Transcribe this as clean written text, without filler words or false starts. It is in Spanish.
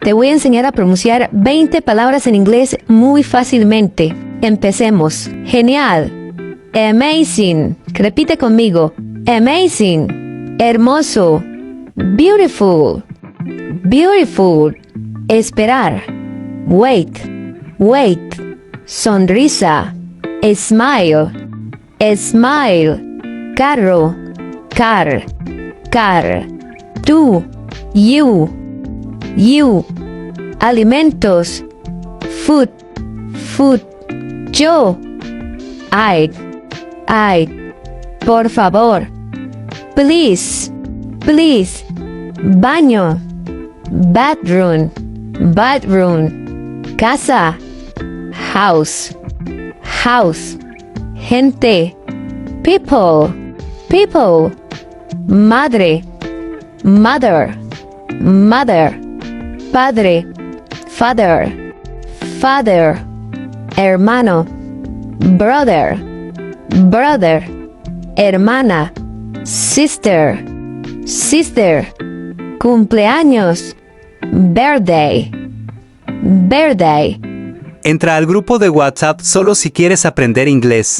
Te voy a enseñar a pronunciar 20 palabras en inglés muy fácilmente. Empecemos. Genial. Amazing. Repite conmigo. Amazing. Hermoso. Beautiful. Beautiful. Esperar. Wait. Wait. Sonrisa. Smile. Smile. Carro. Car. Car. Tú. You. You. Alimentos. Food. Food. Yo. I. Por favor. Please. Please. Baño. Bathroom. Bathroom. Casa. House. House. Gente. People. People. Madre. Mother. Mother. Padre. Father. Father. Hermano. Brother. Brother. Hermana. Sister. Sister. Cumpleaños. Birthday. Birthday. Entra al grupo de WhatsApp solo si quieres aprender inglés.